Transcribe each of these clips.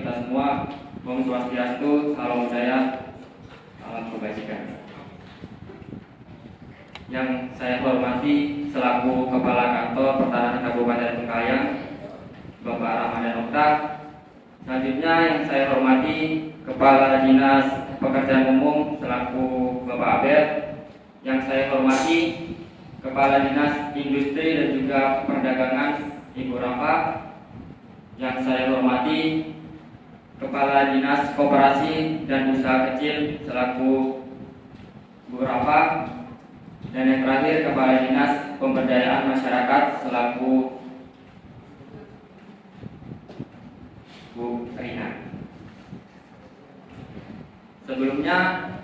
kita semua. Om Swastiastu, salam budaya, salam kebajikan. Yang saya hormati selaku Kepala Kantor Pertanahan Kabupaten Bengkayang, Bapak Ramadan Okta. Selanjutnya yang saya hormati Kepala Dinas Pekerjaan Umum selaku Bapak Abel. Yang saya hormati Kepala Dinas Industri dan juga Perdagangan Ibu Rafa. Yang saya hormati Kepala Dinas Koperasi dan Usaha Kecil selaku Bu Rafa. Dan yang terakhir Kepala Dinas Pemberdayaan Masyarakat selaku Bu Rina. Sebelumnya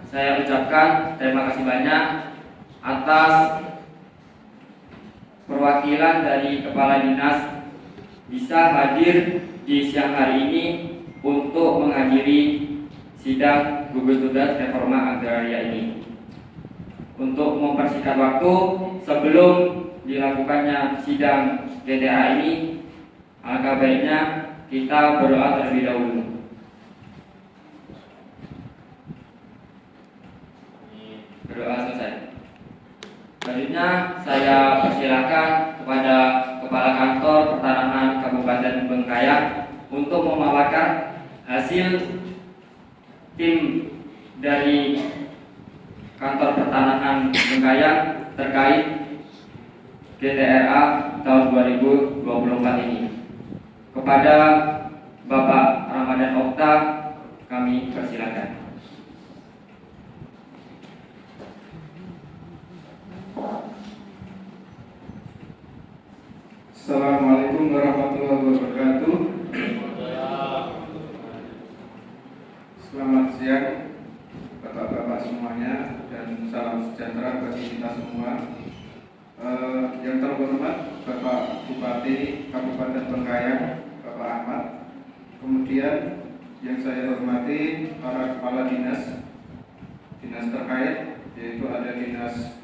saya ucapkan terima kasih banyak atas perwakilan dari Kepala Dinas bisa hadir di siang hari ini untuk menghadiri sidang gugus tugas reforma agraria ini. Untuk mempersingkat waktu sebelum dilakukannya sidang GTA ini, alangkah baiknya kita berdoa terlebih dahulu. Berdoa selesai. Selanjutnya saya persilakan kepada Kepala Kantor Pertanahan Kabupaten Bengkayang untuk memaparkan hasil tim dari Kantor Pertanahan Bengkayang terkait GTRA tahun 2024 ini. Kepada Bapak Ramadan Okta kami persilakan. Assalamualaikum warahmatullahi wabarakatuh. Selamat siang Bapak-bapak semuanya dan salam sejahtera bagi kita semua. Yang terhormat Bapak Bupati Kabupaten Bengkayang, Bapak Ahmad. Kemudian yang saya hormati para kepala dinas terkait, yaitu ada Dinas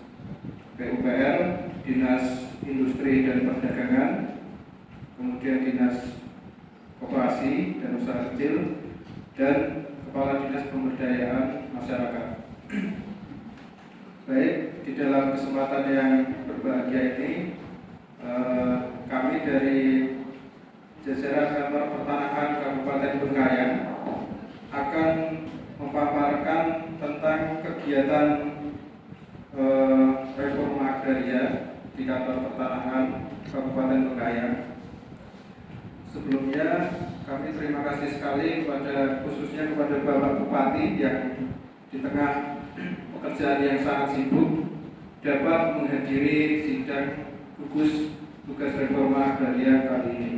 PUPR, Dinas Industri dan Perdagangan, kemudian Dinas Koperasi dan Usaha Kecil, dan Kepala Dinas Pemberdayaan Masyarakat. Baik, di dalam kesempatan yang berbahagia ini, kami dari jajaran Kantor Pertanahan Kabupaten Bengkayang akan memaparkan tentang kegiatan reforma agraria di Kantor Pertanahan Kabupaten Bengkayang. Sebelumnya kami terima kasih sekali khususnya kepada Bapak Bupati yang di tengah pekerjaan yang sangat sibuk dapat menghadiri sidang gugus tugas reforma agraria kali ini.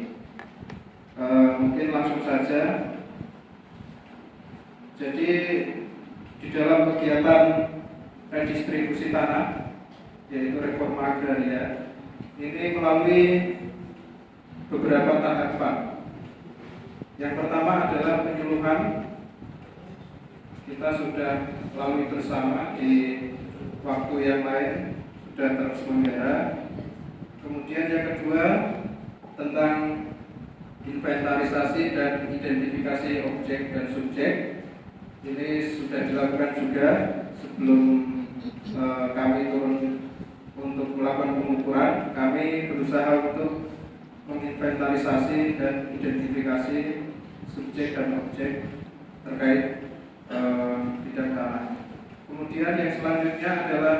Mungkin langsung saja. Jadi di dalam kegiatan redistribusi tanah, yaitu reforma agraria, ini melalui beberapa tahapan. Yang pertama adalah penyuluhan. Kita sudah lalui bersama di waktu yang lain, sudah terselenggara. Kemudian yang kedua tentang inventarisasi dan identifikasi objek dan subjek. Ini sudah dilakukan juga sebelum kami turun untuk melakukan pengukuran. Kami berusaha untuk menginventarisasi dan identifikasi subjek dan objek terkait bidang tanah. Kemudian yang selanjutnya adalah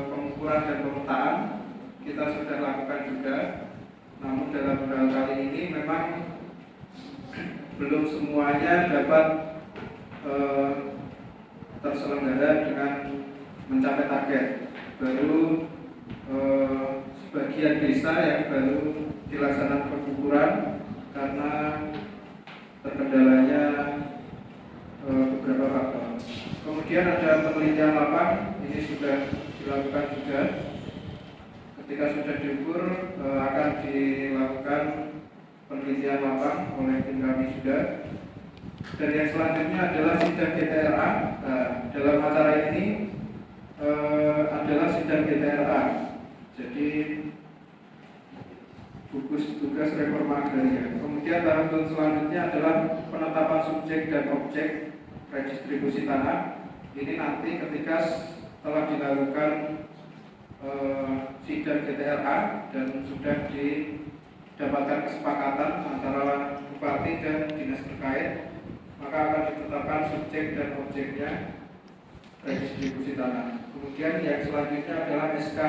pengukuran dan pemetaan. Kita sudah lakukan juga, namun dalam hal kali ini memang belum semuanya dapat terselenggara dengan mencapai target. Baru sebagian desa yang baru dilaksanakan pengukuran karena terkendalanya beberapa faktor. Kemudian ada penelitian lapang, ini sudah dilakukan juga. Ketika sudah diukur akan dilakukan penelitian lapang oleh tim kami juga. Dan yang selanjutnya adalah sidang GTRA. Dalam acara ini adalah sidang GTRA. Jadi gugus tugas reforma agraria. Kemudian tahap selanjutnya adalah penetapan subjek dan objek redistribusi tanah. Ini nanti ketika telah dilakukan sidang GTRA dan sudah didapatkan kesepakatan antara bupati dan dinas terkait, maka akan ditetapkan subjek dan objeknya redistribusi tanah. Kemudian yang selanjutnya adalah SK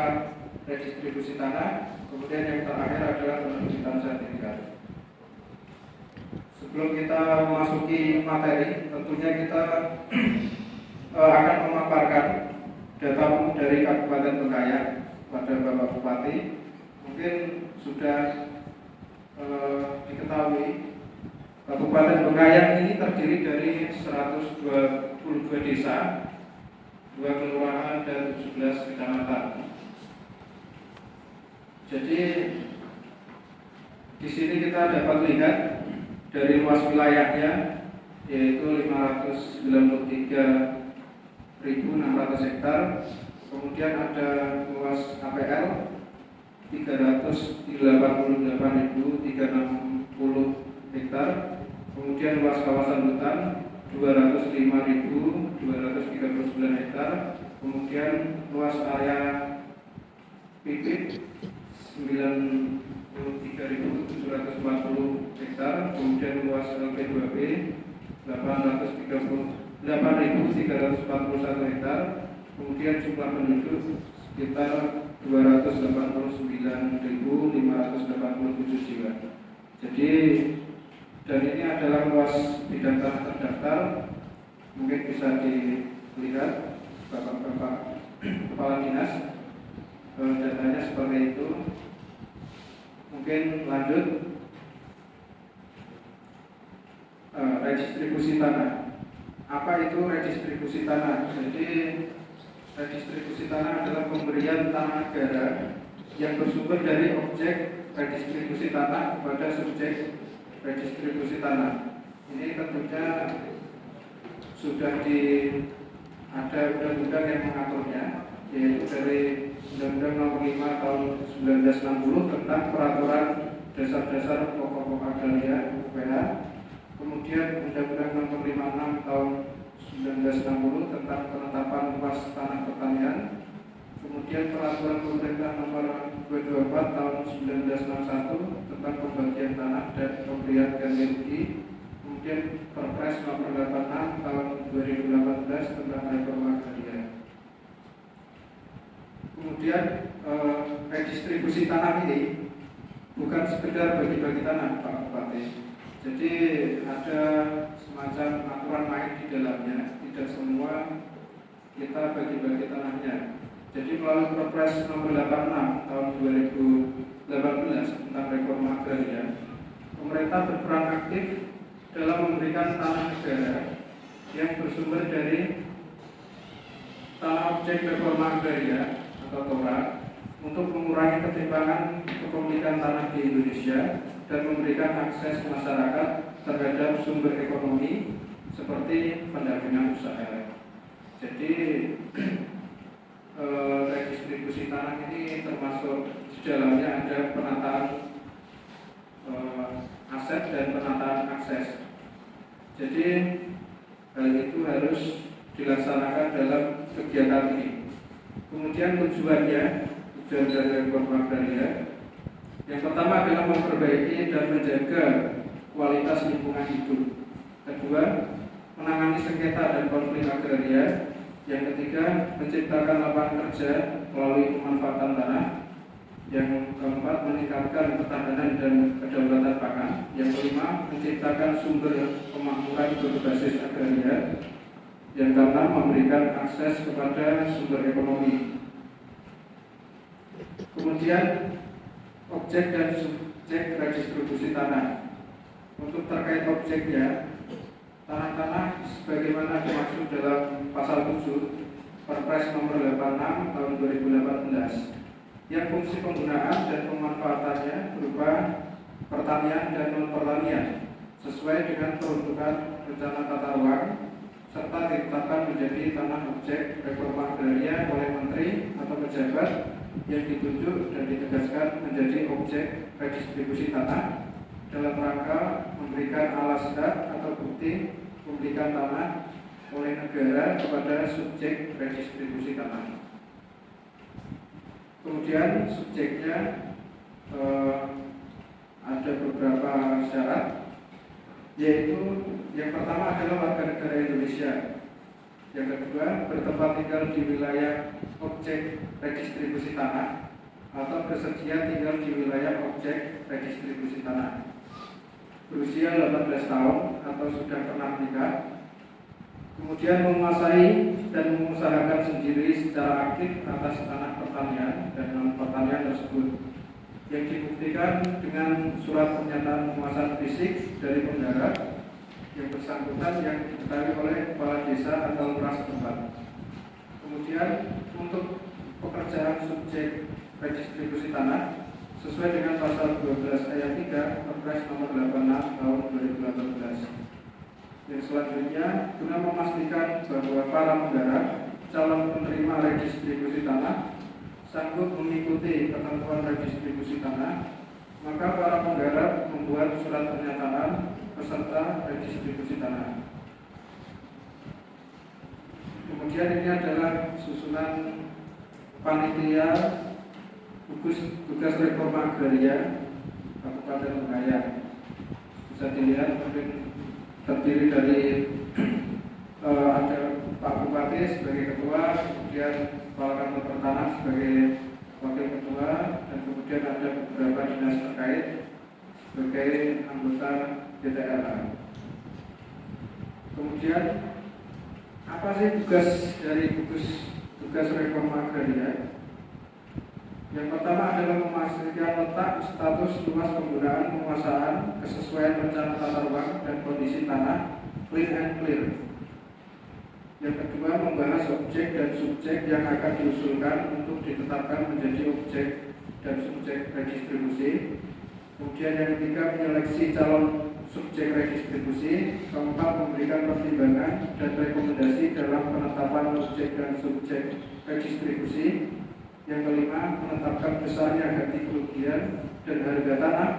redistribusi tanah. Kemudian yang terakhir adalah penerbitan sertifikat. Sebelum kita memasuki materi, tentunya kita akan memaparkan data dari Kabupaten Bengkayang pada Bapak Bupati. Mungkin sudah diketahui Kabupaten Bengkayang ini terdiri dari 122 desa, 2 kelurahan dan 17 kecamatan. Jadi di sini kita dapat lihat dari luas wilayahnya, yaitu 593.600 hektar. Kemudian ada luas APL 388.360 hektar. Kemudian luas kawasan hutan 205.239 hektar. Kemudian luas area pipit 93.740 hektar. Kemudian luas LP2B 8.341 hektar. Kemudian jumlah penduduk sekitar 289.587 jiwa. Jadi, dan ini adalah luas bidang tanah terdaftar. Mungkin bisa dilihat Bapak-Bapak Kepala Dinas, datanya seperti itu. Mungkin lanjut. Redistribusi tanah. Apa itu redistribusi tanah? Jadi redistribusi tanah adalah pemberian tanah negara yang bersumber dari objek redistribusi tanah kepada subjek redistribusi tanah. Ini tentunya sudah ada undang-undang yang mengaturnya, yaitu dari Undang-Undang Nomor 5 Tahun 1960 tentang Peraturan Dasar-Dasar Pokok-Pokok Agraria (UPH). Kemudian Undang-Undang Nomor 56 Tahun 1960 tentang penetapan luas tanah pertanian. Kemudian Peraturan Pemerintah Nomor 224 Tahun 1961 tentang pembagian tanah dan pemberian ganti rugi. Kemudian Perpres Nomor 86 Tahun 2018 tentang reforma agraria. Kemudian redistribusi tanah ini bukan sekedar bagi-bagi tanah, Pak Bupati. Jadi ada semacam aturan main di dalamnya. Tidak semua kita bagi-bagi tanahnya. Jadi melalui Perpres Nomor 86 Tahun 2018 tentang reforma agraria, pemerintah berperan aktif dalam memberikan tanah negara yang bersumber dari tanah objek reforma agraria atau TORA untuk mengurangi ketimpangan kepemilikan tanah di Indonesia dan memberikan akses masyarakat terhadap sumber ekonomi seperti pendampingan usaha. Jadi redistribusi tanah ini termasuk di dalamnya ada penataan aset dan penataan akses. Jadi hal itu harus dilaksanakan dalam kegiatan ini. Kemudian tujuan dari reforma agraria yang pertama adalah memperbaiki dan menjaga kualitas lingkungan hidup. Kedua, menangani sengketa dan konflik agraria. Yang ketiga, menciptakan lapangan kerja melalui pemanfaatan tanah. Yang keempat, meningkatkan ketahanan dan kedaulatan pangan. Yang kelima, menciptakan sumber pemakmuran berbasis agraria. Yang keenam, memberikan akses kepada sumber ekonomi. Kemudian objek dan subjek redistribusi tanah. Untuk terkait objeknya, tanah-tanah sebagaimana dimaksud dalam pasal 7 Perpres Nomor 86 Tahun 2018 yang fungsi penggunaan dan pemanfaatannya berupa pertanian dan non-pertanian sesuai dengan peruntukan rencana tata ruang serta ditetapkan menjadi tanah objek reforma agraria oleh menteri atau pejabat yang ditunjuk dan ditegaskan menjadi objek redistribusi tanah dalam rangka memberikan alas hak atau bukti pemilikan tanah oleh negara kepada subjek redistribusi tanah. Kemudian subjeknya ada beberapa syarat, yaitu yang pertama adalah warga negara Indonesia, yang kedua bertempat tinggal di wilayah objek redistribusi tanah atau bersedia tinggal di wilayah objek redistribusi tanah, berusia 18 tahun atau sudah pernah menikah, kemudian menguasai dan mengusahakan sendiri secara aktif atas tanah pertanian dan non pertanian tersebut, yang dibuktikan dengan surat pernyataan penguasaan fisik dari penggarap yang bersangkutan yang diketahui oleh kepala desa atau lurah setempat. Kemudian untuk pekerjaan subjek redistribusi tanah sesuai dengan pasal 12 ayat 3 Perpres nomor 86 tahun 2018. Yang selanjutnya, guna memastikan bahwa para penggarap calon penerima redistribusi tanah sanggup mengikuti ketentuan redistribusi tanah, maka para penggarap membuat surat pernyataan peserta redistribusi tanah. Kemudian ini adalah susunan panitia tugas reforma agraria Kabupaten Bengkayang. Bisa dilihat mungkin terdiri dari ada Pak Bupati sebagai ketua, kemudian Kepala Kantor Pertanahan sebagai wakil ketua, dan kemudian ada beberapa dinas terkait sebagai anggota DTRA. Kemudian apa sih tugas dari tugas reforma agraria? Yang pertama adalah memastikan letak, status, luas penggunaan, penguasaan, kesesuaian rencana tata ruang dan kondisi tanah clean and clear. Yang kedua, membahas objek dan subjek yang akan diusulkan untuk ditetapkan menjadi objek dan subjek redistribusi. Kemudian yang ketiga, menyeleksi calon subjek redistribusi. Keempat, memberikan pertimbangan dan rekomendasi dalam penetapan objek dan subjek redistribusi. Yang kelima, menetapkan besarnya ganti kerugian dan harga tanah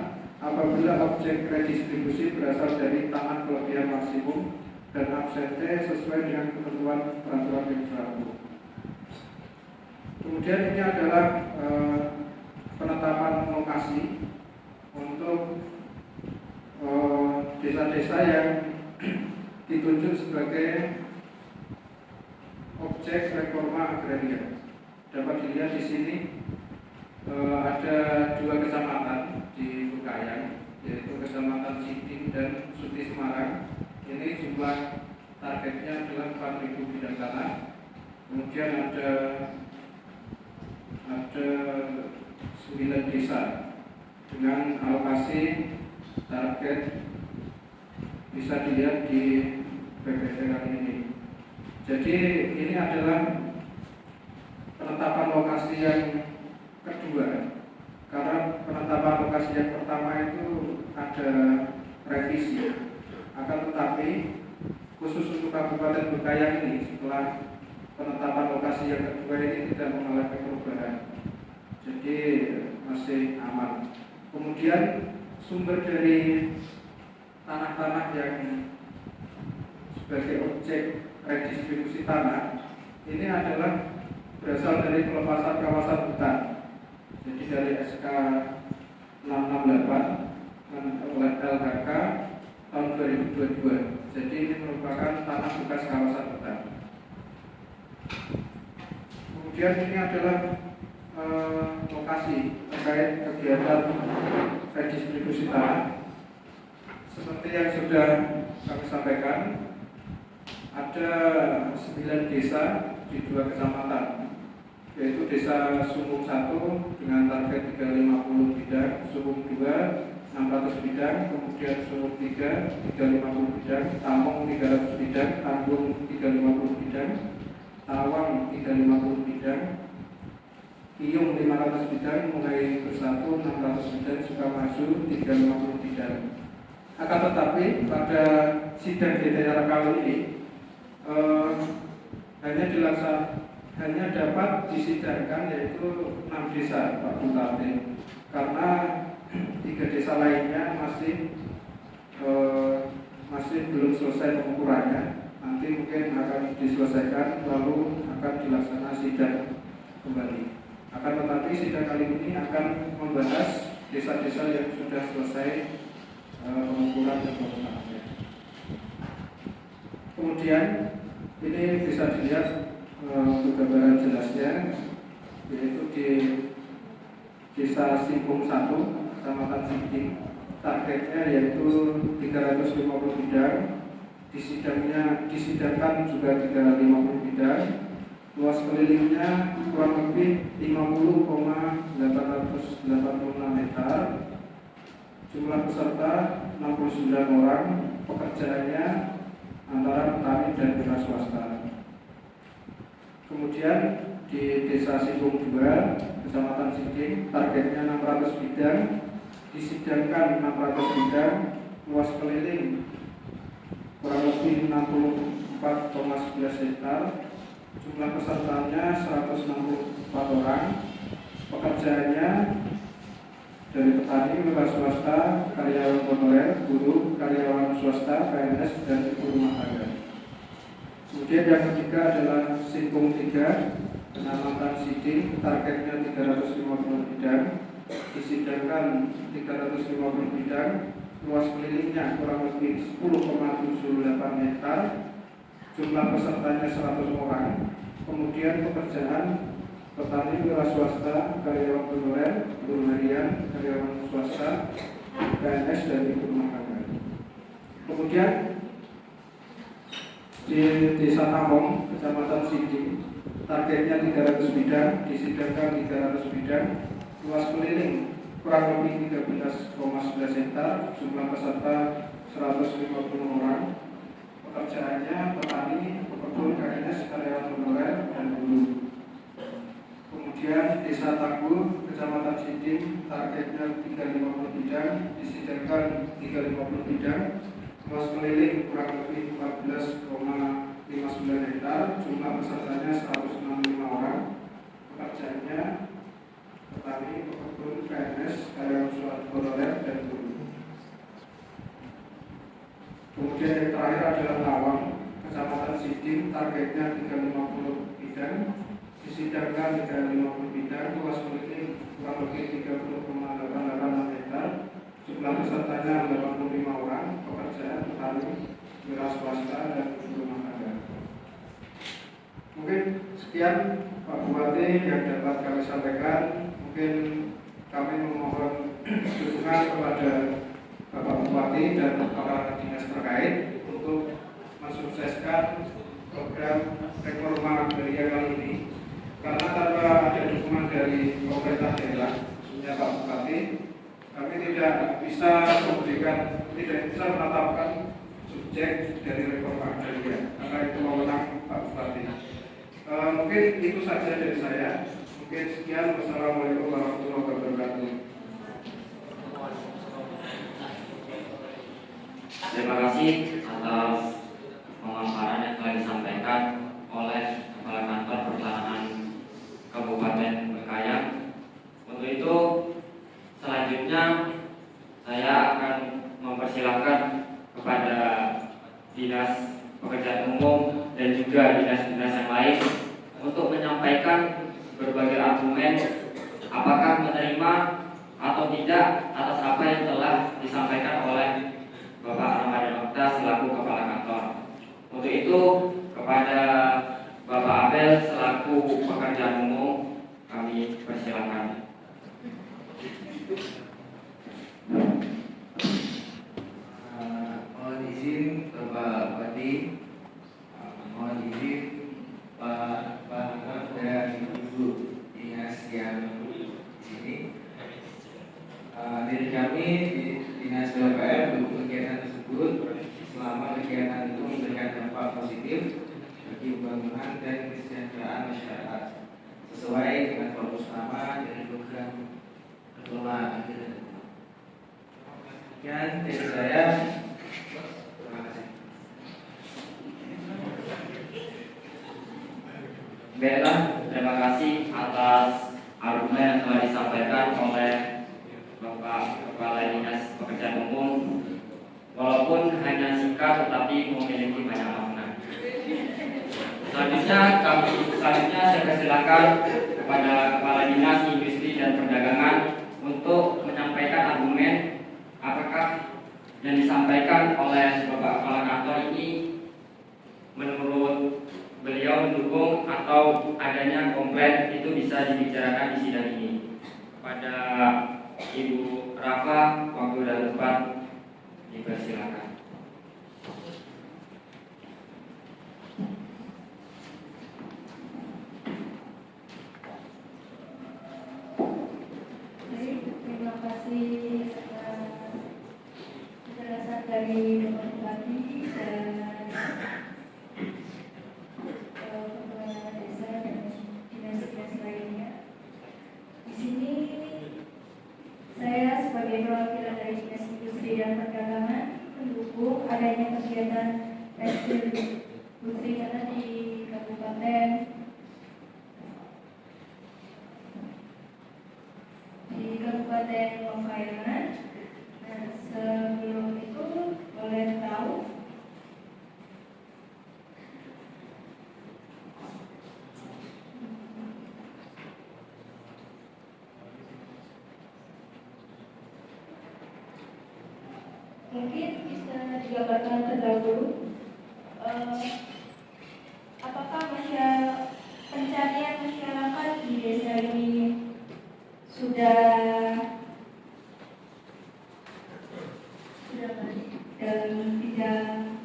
apabila objek redistribusi berasal dari tanah kelebihan maksimum dan absente sesuai dengan ketentuan peraturan yang berlaku. Kemudian ini adalah penetapan lokasi untuk desa-desa yang ditunjuk sebagai objek reforma agraria. Dapat dilihat di sini ada dua kecamatan di Bengkayang, yaitu Kecamatan Siding dan Suti Semarang. Ini jumlah targetnya adalah 4.000 bidang tanah. Kemudian ada 9 desa dengan alokasi target bisa dilihat di PPT kali ini. Jadi ini adalah penetapan lokasi yang kedua, karena penetapan lokasi yang pertama itu ada revisi. Akan tetapi khusus untuk Kabupaten Bengkayang ini, setelah penetapan lokasi yang kedua ini tidak mengalami perubahan, jadi masih aman. Kemudian sumber dari tanah-tanah yang sebagai objek redistribusi tanah ini adalah berasal dari pelepasan kawasan hutan. Jadi dari SK 668 oleh LHK tahun 2022. Jadi ini merupakan tanah bekas kawasan hutan. Kemudian ini adalah lokasi terkait kegiatan redistribusi tanah. Seperti yang sudah kami sampaikan, ada 9 desa di 2 kecamatan, yaitu Desa Sumung 1 dengan target 350 bidang, Sumung 2 600 bidang, kemudian Sumung 3 350 bidang, Tamong 300 bidang, Tambung 350 bidang, Tawang 350 bidang, Iyung 500 bidang, Mulai Bersatu 600 bidang, Sukamaju 350 bidang. Akan tetapi pada sidang DTR kali ini hanya hanya dapat disidangkan yaitu 6 desa Pak Bupati, karena 3 desa lainnya masih belum selesai pengukurannya. Nanti mungkin akan diselesaikan lalu akan dilaksanakan sidang kembali. Akan tetapi sidang kali ini akan membahas desa-desa yang sudah selesai pengukuran dan pemetaannya. Kemudian ini bisa dilihat gambaran jelasnya, yaitu di Desa Simpung 1, Kecamatan Siding. Targetnya yaitu 350 bidang, disidangkan juga 350 bidang. Luas kelilingnya kurang lebih 50,886 hektar. Jumlah peserta 69 orang. Pekerjaannya antara petani dan wira swasta. Kemudian di Desa Simpung 2, Kecamatan Siding, targetnya 600 bidang, disidangkan 600 bidang. Luas keliling kurang lebih 64,11 hektar. Jumlah pesertanya 164 orang. Pekerjaannya dari petani, wira swasta, karyawan honorer, guru, karyawan swasta, PNS, dan ibu rumah tangga. Kemudian yang ketiga adalah Simpung 3, Kecamatan Siding, targetnya 350 bidang, disidangkan 350 bidang. Luas kelilingnya kurang lebih 10,78 hektar. Jumlah pesertanya 100 orang. Kemudian pekerjaan petani, wira swasta, karyawan honorer, guru harian, karyawan swasta, PNS, dan ibu rumah tangga. Kemudian di Desa Tamong, Kecamatan Siding, targetnya 300 bidang, disidangkan 300 bidang. Luas keliling kurang lebih 13,11 hektar. Jumlah peserta 150 orang. Pekerjaannya petani, pekebun, PNS, karyawan honorer, dan guru. Kemudian Desa Tangguh, Kecamatan Siding, targetnya 350 bidang, disidangkan 350 bidang. Luas keliling kurang lebih 14,59 hektar. Jumlah pesertanya 165 orang. Pekerjaannya petani, pekebun, PNS, karyawan honorer, dan guru. Kemudian yang terakhir adalah Lawang, Kecamatan Siding, targetnya 350 bidang, disidangkan 350 bidang. Luas keliling kurang lebih 30,886 hektar. Jumlah pesertanya 85 orang. Pekerjaan petani, wira swasta, dan rumah tangga. Mungkin sekian Pak Bupati yang dapat kami sampaikan. Mungkin kami memohon dukungan kepada Bapak Bupati dan para dinas terkait untuk mensukseskan program reforma agraria kali ini. Karena tanpa ada dukungan dari pemerintah daerah, khususnya Pak Bupati, kami tidak bisa menetapkan subjek dari reforma agraria, karena itu wewenang Pak Bupati. Mungkin itu saja dari saya. Mungkin sekian. Wassalamualaikum warahmatullahi wabarakatuh. Terima kasih atas pemaparan yang telah disampaikan oleh Kepala Kantor Pertanahan Kabupaten Bengkayang. Untuk itu, selanjutnya saya akan mempersilahkan kepada Dinas Pekerjaan Umum dan juga dinas-dinas yang lain untuk menyampaikan berbagai argumen apakah menerima atau tidak atas apa yang telah disampaikan oleh Bapak Ramadan Okta selaku Kepala Kantor. Untuk itu, kepada Bapak Abel selaku Pekerjaan Umum kami persilakan. Mohon izin Bapak Bupati, mohon izin Pak dan Ibu dinas yang di sini. Dari kami di Dinas PUPR mendukung kegiatan tersebut selama kegiatan itu memberikan dampak positif bagi pembangunan dan kesejahteraan masyarakat sesuai dengan fokus utama dari program reforma agraria. Sekian dari saya. Terima kasih. Baiklah, singkat tetapi memiliki banyak makna. Selanjutnya saya persilakan kepada Kepala Dinas Industri dan Perdagangan untuk menyampaikan argumen apakah yang disampaikan oleh Bapak Kepala Kantor ini menurut beliau mendukung atau adanya komplain itu bisa dibicarakan di sidang ini. Kepada Ibu Rafa, waktu dan tempat dipersilakan. Terima kasih atas penjelasan dari Bapak Bupati dan Kepala Desa dan dinas-dinas lainnya. Di sini saya sebagai perwakilan dari Dinas Industri dan Perdagangan mendukung adanya kegiatan distribusi tanah di Kabupaten Bangkayangan. Nah, sebelum itu boleh tahu mungkin bisa digambarkan terdahulu apakah pencarian masyarakat di desa ini sudah dalam bidang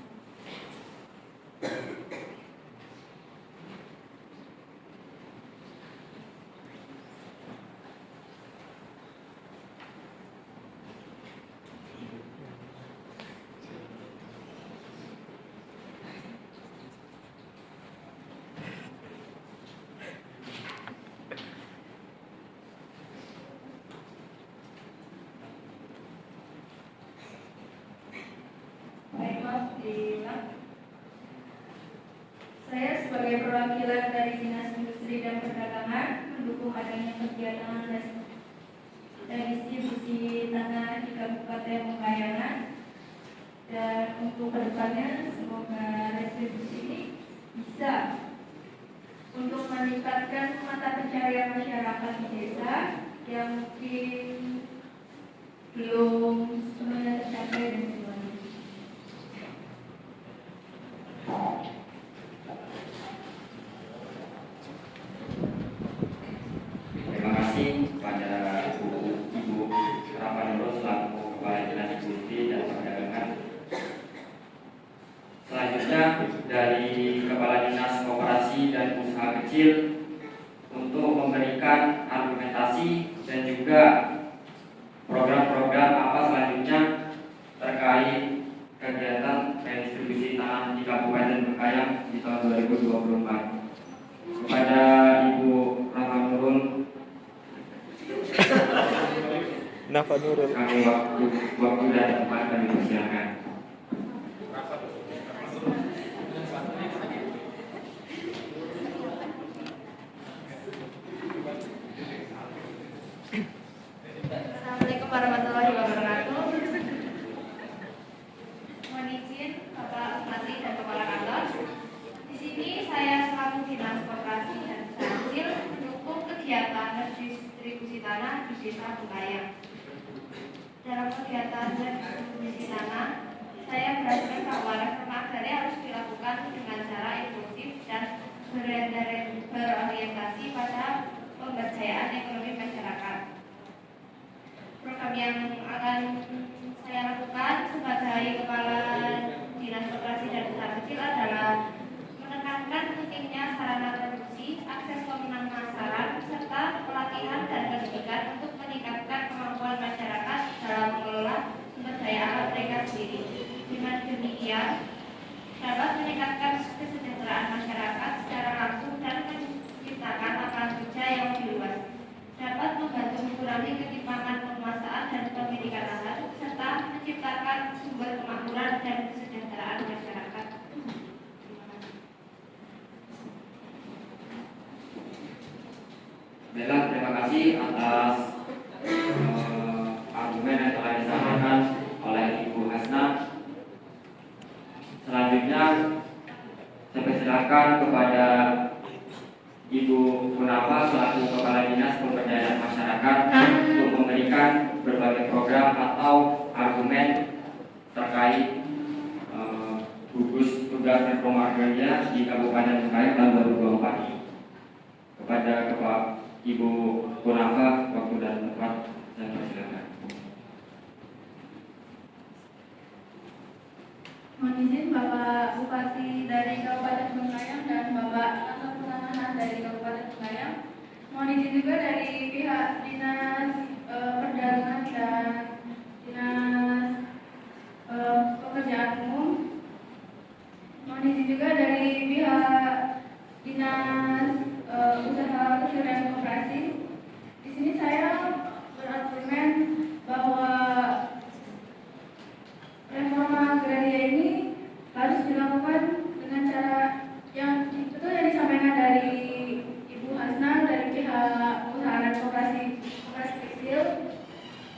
Saya sebagai perwakilan dari Dinas Industri dan Perdagangan mendukung adanya kegiatan distribusi tanah di Kabupaten Bangkayangan, dan untuk kedepannya semoga distribusi ini bisa untuk meningkatkan mata pencarian masyarakat di desa yang mungkin belum semuanya tercapai dan sebagainya. Terima kasih kepada Ibu Rafa Nurul selaku Kepala Dinas Industri dan Perdagangan. Selanjutnya dari Kepala Dinas Koperasi dan Usaha Kecil untuk memberikan argumentasi dan juga program-program apa selanjutnya terkait kegiatan redistribusi tanah di Kabupaten Bengkayang di tahun 2024. Kepada Ibu Rafa Nurul, kami waktu dan tempat kami persilakan. Assalamualaikum warahmatullahi wabarakatuh. Mohon izin Bapak Bupati dan Kepala Kantor. Di sini saya selaku Dinas Koperasi dan Usaha Kecil mendukung kegiatan distribusi tanah di Desa Bengkayang. Dalam kegiatan distribusi tanah, saya berhasil bahwa reforma agraria harus dilakukan dengan cara inklusif dan berorientasi pada pemberdayaan ekonomi masyarakat. Program yang akan saya lakukan sebagai Kepala Dinas Koperasi dan Usaha Kecil adalah menekankan pentingnya sarana produksi, akses pemasaran, serta pelatihan dan pendidikan untuk meningkatkan kemampuan masyarakat dalam mengelola sumber daya alam mereka sendiri. Dengan demikian, dapat meningkatkan kesejahteraan masyarakat secara langsung dan menciptakan lapangan kerja yang lebih luas. Dapat membantu mengurangi ketimpangan penguasaan dan pemilikan lahan, serta menciptakan sumber kemakmuran dan kesejahteraan masyarakat. Baiklah, terima kasih atas argumen yang telah disampaikan oleh Ibu Hasna. mempersilahkan kepada Ibu Kunafa selaku Kepala Dinas Pemberdayaan Masyarakat untuk memberikan berbagai program atau argumen terkait gugus tugas reforma agraria di Kabupaten Bengkayang tahun 2024 ini. Kepada Kepala Ibu Kunafa, waktu dan tempat saya persilakan. Mohon izin Bapak Bupati dari Kabupaten Bengkayang dan Bapak Kasat Pertanahan dari Kabupaten Bengkayang. Mohon izin juga dari pihak Dinas Perdagangan dan Dinas Pekerjaan Umum. Mohon izin juga dari pihak Dinas Usaha Kecil dan Koperasi. Di sini saya berargumen bahwa reforma agraria ini harus dilakukan dengan cara yang betul yang disampaikan dari Ibu Hasna dari pihak usaha dan koperasi kecil,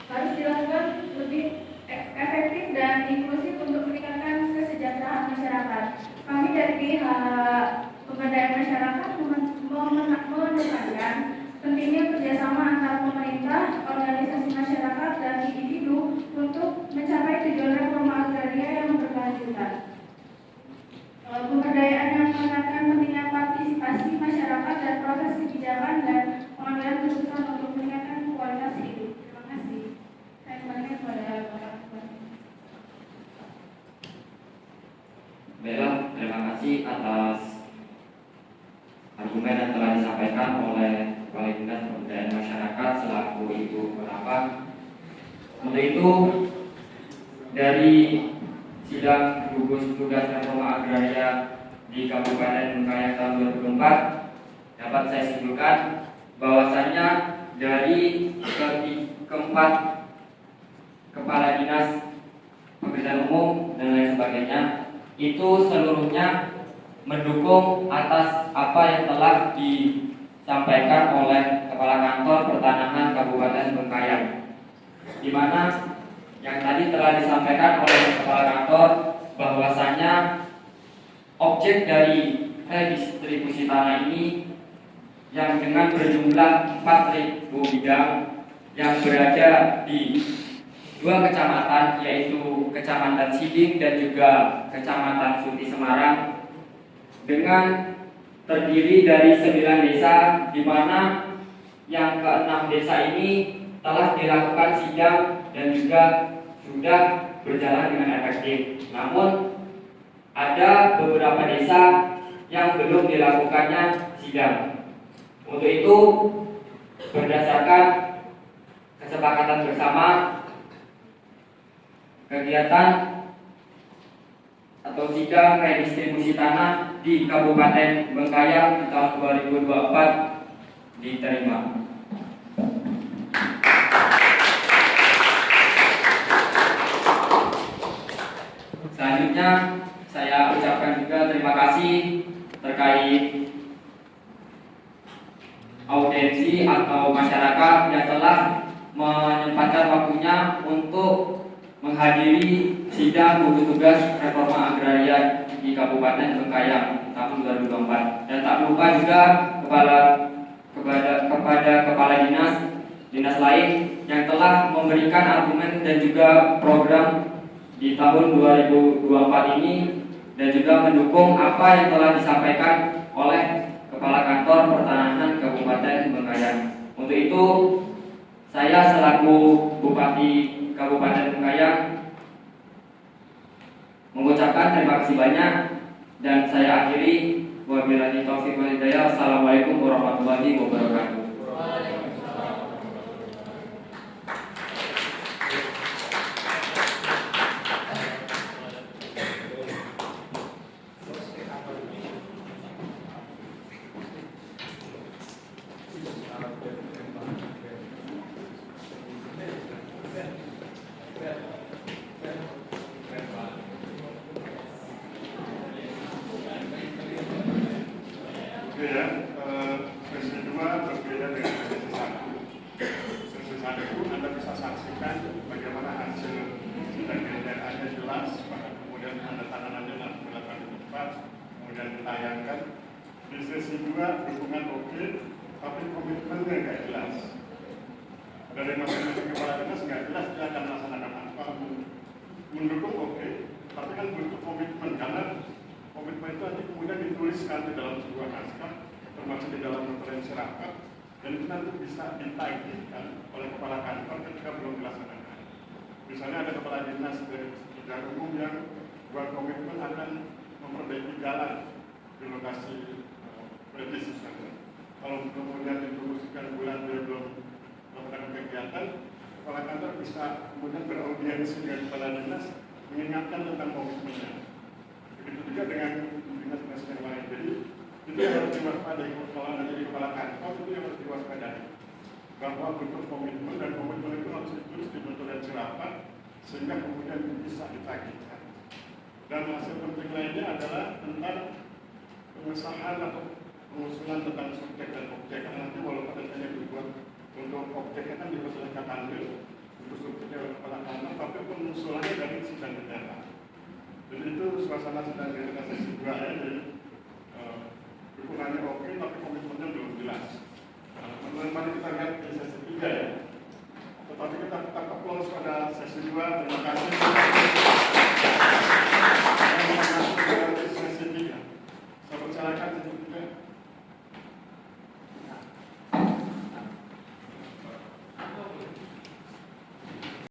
harus dilakukan lebih efektif dan inklusif untuk meningkatkan kesejahteraan masyarakat. Kami dari pihak pemberdayaan masyarakat menekankan pentingnya kerjasama antara pemerintah, organisasi masyarakat, dan individu untuk mencapai tujuan reforma agraria yang berkelanjutan. Pemberdayaan yang menekankan pentingnya partisipasi masyarakat dan proses kebijakan dan pengambilan keputusan untuk meningkatkan kualitas hidup. Terima kasih. Saya kembalikan kepada Bapak Bupati. Baiklah, terima kasih atas argumen yang telah disampaikan oleh Kepala Dinas Pemberdayaan Masyarakat selaku Ibu Kunafa. Untuk itu, dari sidang gugus tugas reforma agraria di Kabupaten Bengkayang tahun 2024 dapat saya simpulkan bahwasannya dari keempat kepala dinas pekerjaan umum dan lain sebagainya itu seluruhnya mendukung atas apa yang telah disampaikan oleh Kepala Kantor Pertanahan Kabupaten Bengkayang, di mana yang tadi telah disampaikan oleh Kepala Kantor bahwasanya objek dari redistribusi tanah ini yang dengan berjumlah 4.000 bidang yang berada di 2 kecamatan, yaitu Kecamatan Siding dan juga Kecamatan Suti Semarang, dengan terdiri dari 9 desa, di mana yang ke-6 desa ini telah dilakukan sidang dan juga sudah berjalan dengan efektif. Namun ada beberapa desa yang belum dilakukannya sidang. Untuk itu, berdasarkan kesepakatan bersama, kegiatan atau sidang redistribusi tanah di Kabupaten Bengkayang di tahun 2024 diterima. Selanjutnya saya ucapkan juga terima kasih terkait audiensi atau masyarakat yang telah menyempatkan waktunya untuk menghadiri sidang gugus tugas reforma agraria di Kabupaten Bengkayang tahun 2024. Dan tak lupa juga kepada kepala dinas lain yang telah memberikan argumen dan juga program di tahun 2024 ini dan juga mendukung apa yang telah disampaikan oleh Kepala Kantor Pertanahan Kabupaten Bengkayang. Untuk itu, saya selaku Bupati Kabupaten Bengkayang mengucapkan terima kasih banyak dan saya akhiri wabillahi taufiq wal hidayah. Assalamualaikum warahmatullahi wabarakatuh. Presiden kedua berbeda kemudian ditayangkan. Di sesi 2 dukungan oke, tapi komitmennya nggak jelas. Dari masing-masing kepala dinas nggak jelas dia akan melaksanakan apa. Mendukung oke, tapi kan butuh komitmen, karena komitmen itu nanti kemudian dituliskan di dalam sebuah naskah, termasuk di dalam referensi rapat, dan itu nanti bisa ditagihkan oleh kepala kantor ketika belum dilaksanakan. Misalnya ada kepala dinas dari pekerjaan umum yang buat komitmen akan memperbaiki jalan di lokasi kritis misalnya. Kalau kemudian dipromosikan bulan dia belum melakukan kegiatan, kepala kantor bisa kemudian beraudiensi dengan kepala dinas mengingatkan tentang komitmennya. Begitu juga dengan dinas-dinas yang lain. Jadi itu yang harus diwaspadai. Kalau ada jadi kepala kantor itu yang harus diwaspadai, bahwa butuh komitmen, dan komitmen itu harus ditulis di referensi rapat sehingga kemudian bisa ditagihkan. Dan hasil penting lainnya adalah tentang pengesahan atau pengusulan tentang subjek dan objek. Karena nanti walaupun adanya dibuat untuk objeknya kan dipersilakan ambil, untuk subjeknya oleh kepala kantor, tapi pengusulannya dari sidang perdana. Jadi itu suasana sidang perdana sesi 2 ya. Jadi dukungannya oke, tapi komitmennya belum jelas. Mari kita lihat di sesi 3 ya. Tetapi kita close pada sesi 2. Terima kasih.